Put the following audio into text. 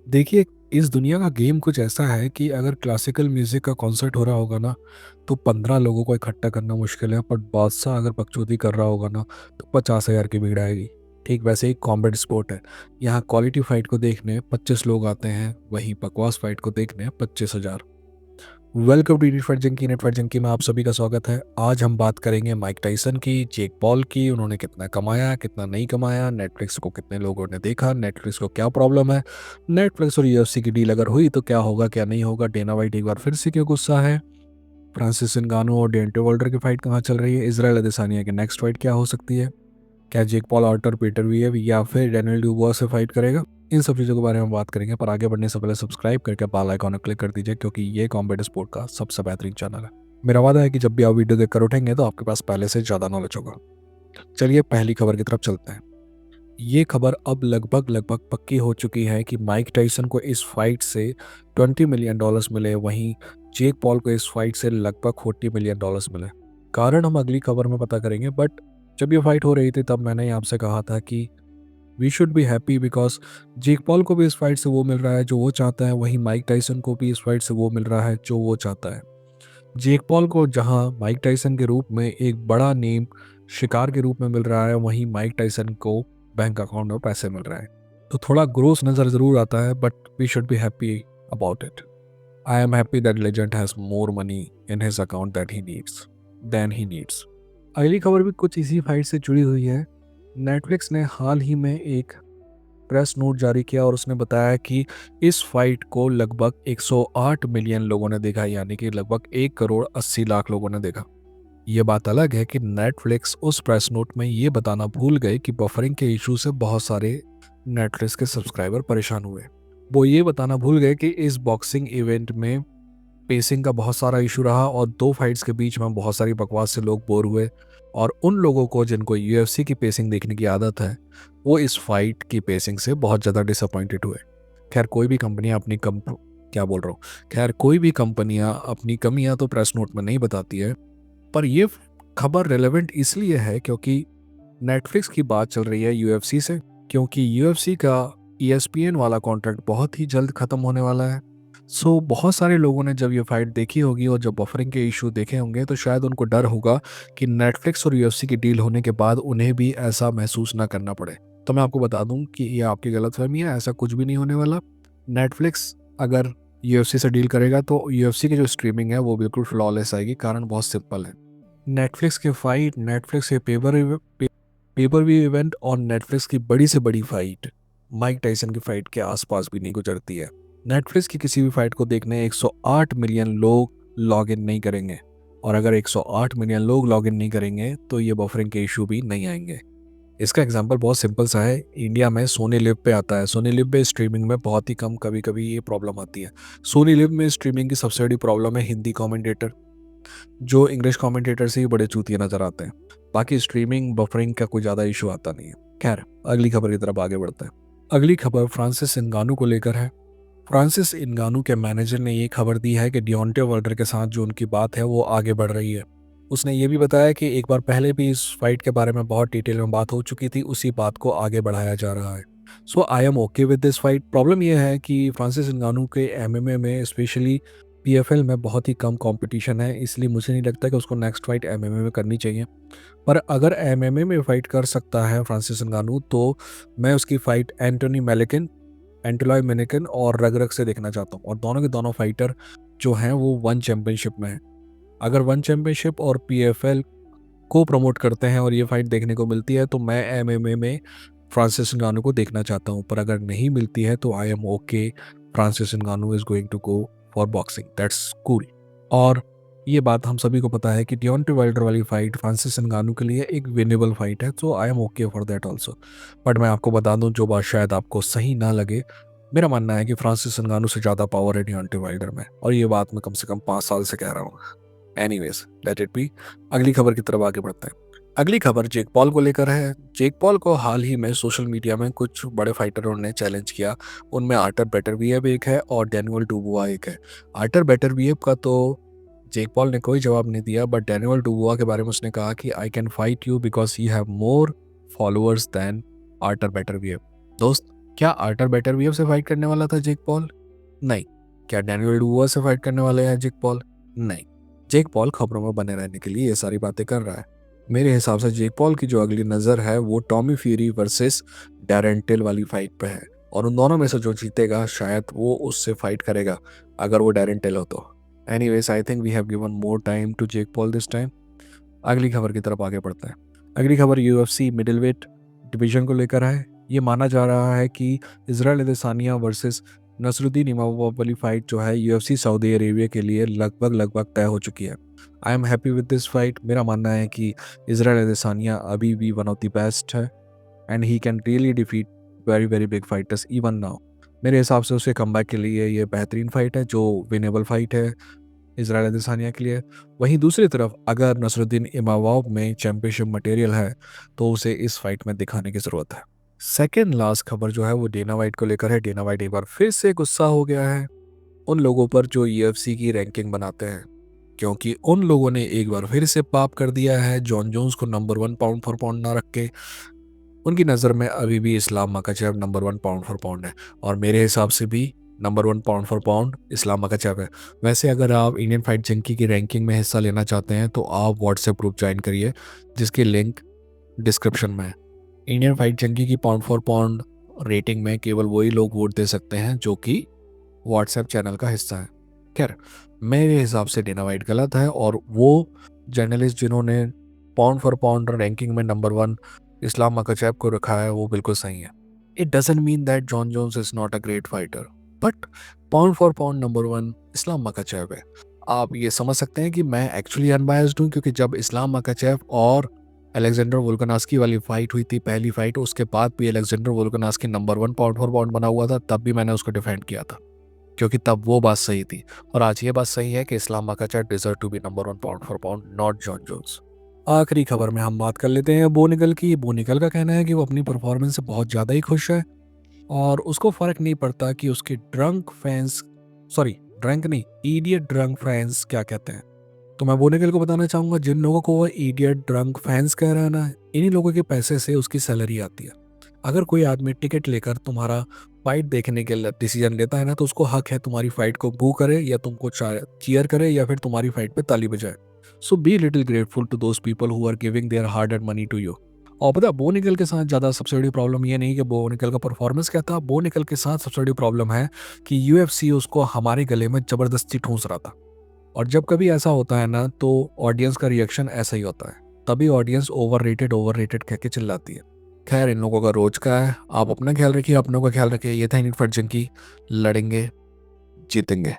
देखिए, इस दुनिया का गेम कुछ ऐसा है कि अगर क्लासिकल म्यूज़िक का कॉन्सर्ट हो रहा होगा ना, तो 15 लोगों को इकट्ठा करना मुश्किल है, बट बादशाह अगर बकचोदी कर रहा होगा ना, तो 50,000 की भीड़ आएगी। ठीक वैसे ही कॉम्बैट स्पोर्ट है। यहाँ क्वालिटी फाइट को देखने 25 लोग आते हैं, वहीं बकवास फाइट को देखने 25,000। Welcome to Net Fight Junkie में आप सभी का स्वागत है। आज हम बात करेंगे माइक टाइसन की, जेक पॉल की, उन्होंने कितना कमाया, कितना नहीं कमाया, नेटफ्लिक्स को कितने लोगों ने देखा, नेटफ्लिक्स को क्या प्रॉब्लम है, नेटफ्लिक्स और यूएफसी की डील अगर हुई तो क्या होगा क्या नहीं होगा, डेना वाइट एक बार फिर से क्यों गुस्सा है, फ्रांसिस नगानो और डेंटे वॉल्टर की फाइट कहाँ चल रही है, इजराइल अदेसानिया की नेक्स्ट फाइट क्या हो सकती है, क्या जेक पॉल आर्टर पीटर वीएव या फिर डेनियल डुबोआ से फाइट करेगा। इन सब चीज़ों के बारे में हम बात करेंगे, पर आगे बढ़ने से पहले सब्सक्राइब करके बेल आइकॉन पर क्लिक कर दीजिए, क्योंकि ये कॉम्बैट स्पोर्ट का सबसे बेहतरीन चैनल है। मेरा वादा है कि जब भी आप वीडियो देखकर उठेंगे तो आपके पास पहले से ज़्यादा नॉलेज होगा। चलिए पहली खबर की तरफ चलते हैं। ये खबर अब लगभग लगभग पक्की हो चुकी है कि माइक टाइसन को इस फाइट से $20 मिलियन मिले, वहीं जेक पॉल को इस फाइट से लगभग $40 मिलियन मिले। कारण हम अगली खबर में पता करेंगे, बट जब ये फाइट हो रही थी तब मैंने आपसे कहा था कि we should be happy because Jake Paul को भी इस फाइट से वो मिल रहा है जो वो चाहता है, वहीं माइक टाइसन को भी इस फाइट से वो मिल रहा है जो वो चाहता है। जेक पॉल को जहां माइक टाइसन के रूप में एक बड़ा नेम शिकार के रूप में मिल रहा है, वहीं माइक टाइसन को बैंक अकाउंट में पैसे मिल रहे हैं। तो थोड़ा ग्रोस नज़र ज़रूर आता है, but we should be happy about it. I am happy that legend has more money in his account than he needs. अगली खबर भी कुछ इसी फाइट से जुड़ी हुई है। नेटफ्लिक्स ने हाल ही में एक प्रेस नोट जारी किया और उसने बताया कि इस फाइट को लगभग 108 मिलियन लोगों ने देखा, यानी कि लगभग 1 करोड़ 80 लाख लोगों ने देखा। ये बात अलग है कि नेटफ्लिक्स उस प्रेस नोट में ये बताना भूल गए कि बफरिंग के इशू से बहुत सारे नेटफ्लिक्स के सब्सक्राइबर परेशान हुए। वो ये बताना भूल गए कि इस बॉक्सिंग इवेंट में पेसिंग का बहुत सारा इशू रहा और दो फाइट्स के बीच में बहुत सारी बकवास से लोग बोर हुए, और उन लोगों को जिनको यूएफसी की पेसिंग देखने की आदत है, वो इस फाइट की पेसिंग से बहुत ज़्यादा डिसअपॉइंटेड हुए। खैर कोई भी कंपनियां अपनी क्या बोल रहा हूँ, खैर कोई भी कंपनियां अपनी कमियां तो प्रेस नोट में नहीं बताती है, पर ये खबर रेलेवेंट इसलिए है क्योंकि नेटफ्लिक्स की बात चल रही है यूएफसी से, क्योंकि यूएफसी का ईएसपीएन वाला कॉन्ट्रैक्ट बहुत ही जल्द ख़त्म होने वाला है। सो बहुत सारे लोगों ने जब ये फाइट देखी होगी और जब बफरिंग के इशू देखे होंगे, तो शायद उनको डर होगा कि नेटफ्लिक्स और यूएफसी की डील होने के बाद उन्हें भी ऐसा महसूस ना करना पड़े। तो मैं आपको बता दूं कि ये आपकी गलतफहमी है, ऐसा कुछ भी नहीं होने वाला। नेटफ्लिक्स अगर यूएफसी से डील करेगा तो यूएफसी की जो स्ट्रीमिंग है वो बिल्कुल फ्लॉलेस आएगी। कारण बहुत सिंपल है, नेटफ्लिक्स के फाइट, नेटफ्लिक्स के पेपर व्यू इवेंट और नेटफ्लिक्स की बड़ी से बड़ी फाइट माइक टाइसन की फाइट के आसपास भी नहीं गुजरती है। नेटफ्लिक्स की किसी भी फाइट को देखने 108 मिलियन लोग लॉग इन नहीं करेंगे, और अगर 108 मिलियन लोग लॉग इन नहीं करेंगे तो ये बफरिंग के इशू भी नहीं आएंगे। इसका एग्जांपल बहुत सिंपल सा है, इंडिया में सोनी लिव पे आता है। सोनी लिव पे स्ट्रीमिंग में बहुत ही कम कभी कभी ये प्रॉब्लम आती है। सोनी लिव में स्ट्रीमिंग की सबसे बड़ी प्रॉब्लम है हिंदी कमेंटेटर, जो इंग्लिश कमेंटेटर से ही बड़े चूतिए नजर आते हैं। बाकी स्ट्रीमिंग बफरिंग का कोई ज़्यादा इशू आता नहीं है। खैर अगली खबर की तरफ आगे बढ़ते हैं। अगली खबर फ्रांसिस नगानू को लेकर है। फ्रांसिस नगानू के मैनेजर ने ये खबर दी है कि डिओंटे वाल्टर के साथ जो उनकी बात है वो आगे बढ़ रही है। उसने ये भी बताया कि एक बार पहले भी इस फाइट के बारे में बहुत डिटेल में बात हो चुकी थी, उसी बात को आगे बढ़ाया जा रहा है। So I am okay with this fight. Problem यह है कि फ्रांसिस नगानू के एमएमए में, स्पेशली पीएफएल में, बहुत ही कम कंपटीशन है, इसलिए मुझे नहीं लगता कि उसको नेक्स्ट फाइट एमएमए में करनी चाहिए। पर अगर एमएमए में फाइट कर सकता है फ्रांसिस नगानू, तो मैं उसकी फाइट एंटोलॉय मेनिकन और रग से देखना चाहता हूँ, और दोनों के दोनों फाइटर जो हैं वो वन चैंपियनशिप में हैं। अगर वन चैंपियनशिप और पीएफएल को प्रमोट करते हैं और ये फाइट देखने को मिलती है, तो मैं एमएमए में फ्रांसिस नगानू को देखना चाहता हूँ। पर अगर नहीं मिलती है तो I am okay, Francis Ngannou is going to go for boxing, that's cool. और ये बात हम सभी को पता है कि डिओंटे वाइल्डर वाली फाइट फ्रांसिस नगानू के लिए एक विनेबल फाइट है, तो I am okay for that also. But मैं आपको बता दूं, जो बात शायद आपको सही ना लगे, मेरा मानना है कि फ्रांसिस नगानू से ज़्यादा पावर है डिओंटे वाइल्डर में, और ये बात मैं कम से कम 5 साल से कह रहा हूँ। Anyways let it be. अगली खबर की तरफ आगे बढ़ते हैं। अगली खबर जेक पॉल को लेकर है। जेक पॉल को हाल ही में सोशल मीडिया में कुछ बड़े फाइटरों ने चैलेंज किया। उनमें आर्टर बेटरबिएव एक है और डैनियल डुबुआ एक है। आर्टर बेटरबिएव का तो जेक पॉल ने कोई जवाब नहीं दिया, बट डैनियल डुबुआ के बारे में उसने कहा कि I can fight you because you have more followers than Artur Beterbiev. दोस्त, क्या आर्टर बेटरबियव से फाइट करने वाला था जेक पॉल? नहीं। क्या डैनियल डूवर से फाइट करने वाले हैं जेक पॉल? नहीं। जेक पॉल खबरों में बने रहने के लिए ये सारी बातें कर रहा है। मेरे हिसाब से जेक पॉल की जो अगली नज़र है वो Tommy Fury versus Darren Till वाली फाइट पे है, और उन दोनों में से जो जीतेगा शायद वो उससे फाइट करेगा, अगर वो डैरेन टिल हो तो। Anyways, I think we have given more time to Jake Paul this time. अगली खबर की तरफ आगे बढ़ते हैं। अगली खबर यूएफसी मिडिलवेट डिवीजन को लेकर है। ये माना जा रहा है कि इजराइल अदेसानिया वर्सेस नसरुद्दीन इमामबाब वाली फाइट जो है यूएफसी सऊदी अरेबिया के लिए लगभग तय हो चुकी है। आई am happy with this fight. मेरा मानना है कि इजराइल अदेसानिया अभी भी वन ऑफ द बेस्ट है, and he can really defeat very very big fighters even now. मेरे हिसाब से उसके कमबैक के लिए ये बेहतरीन फाइट है, जो विनेबल फाइट है इजराइल अदेसानिया के लिए। वहीं दूसरी तरफ अगर नसरुद्दीन इमामबाब में चैंपियनशिप मटेरियल है तो उसे इस फाइट में दिखाने की ज़रूरत है। सेकेंड लास्ट खबर जो है वो डेना वाइट को लेकर है। डेना वाइट एक बार फिर से गुस्सा हो गया है उन लोगों पर जो यूएफसी की रैंकिंग बनाते हैं, क्योंकि उन लोगों ने एक बार फिर से पाप कर दिया है जॉन जोन्स को नंबर 1 पाउंड फॉर पाउंड ना रख के। उनकी नज़र में अभी भी इस्लाम मकाचेव नंबर 1 पाउंड फॉर पाउंड है, और मेरे हिसाब से भी number 1 pound for pound Islam Makhachev है। वैसे अगर आप इंडियन फाइट जंकी की रैंकिंग में हिस्सा लेना चाहते हैं तो आप व्हाट्सएप ग्रुप ज्वाइन करिए, जिसकी लिंक डिस्क्रिप्शन में है। इंडियन फाइट जंकी की पाउंड फॉर पाउंड रेटिंग में केवल वही लोग वोट दे सकते हैं जो कि व्हाट्सएप चैनल का हिस्सा है। खैर, मेरे हिसाब से डेना वाइट गलत है, और वो जर्नलिस्ट जिन्होंने पाउंड फॉर पाउंड रैंकिंग में नंबर 1 इस्लाम मकाचेव को रखा है वो बिल्कुल सही है। It doesn't mean that Jon Jones is not a great fighter, but pound for pound number 1 Islam Makhachev है। आप ये समझ सकते हैं कि मैं एक्चुअली अनबायस्ड हूँ, क्योंकि जब इस्लाम मकाचेव और अलेक्जेंडर वोल्कानस्की वाली फाइट हुई थी, पहली फाइट, उसके बाद भी Alexander Volkanovski number 1 pound for pound बना हुआ था, तब भी मैंने उसको डिफेंड किया था, क्योंकि तब वो बात सही थी। और आज ये बात सही है कि Islam Makhachev deserve to be number 1 pound for pound, not Jon Jones. आखिरी खबर में हम बात कर लेते हैं बोनिकल की। बोनिकल का कहना है कि वो अपनी परफॉर्मेंस से बहुत ज़्यादा ही खुश है, और उसको फ़र्क नहीं पड़ता कि उसके ड्रंक फैंस, सॉरी ड्रंक नहीं, इडियट ड्रंक फैंस क्या कहते हैं। तो मैं बोनिकल को बताना चाहूँगा, जिन लोगों को वो इडियट ड्रंक फैंस कह रहा है ना, इन्हीं लोगों के पैसे से उसकी सैलरी आती है। अगर कोई आदमी टिकट लेकर तुम्हारा फाइट देखने के लिए डिसीजन लेता है ना, तो उसको हक है तुम्हारी फाइट को बू करे, या तुमको चीयर करे, या फिर तुम्हारी फाइट पे ताली बजाए। So be little grateful to those people who are giving their hard and money to you. और पता है, बो निकल के साथ ज़्यादा सबसे बड़ी प्रॉब्लम ये नहीं कि बो निकल का परफॉर्मेंस क्या था, बो निकल के साथ सबसे बड़ी प्रॉब्लम है कि यूएफसी उसको हमारे गले में ज़बरदस्ती ठूंस रहा था। और जब कभी ऐसा होता है ना, तो ऑडियंस का रिएक्शन ऐसा ही होता है, तभी ऑडियंस ओवर रेटेड कह के चिल्लाती है। खैर, इन लोगों का रोज का है। आप अपना ख्याल रखिए, अपनों का ख्याल रखिए। ये था इंडियन फाइट जंकी। लड़ेंगे, जीतेंगे।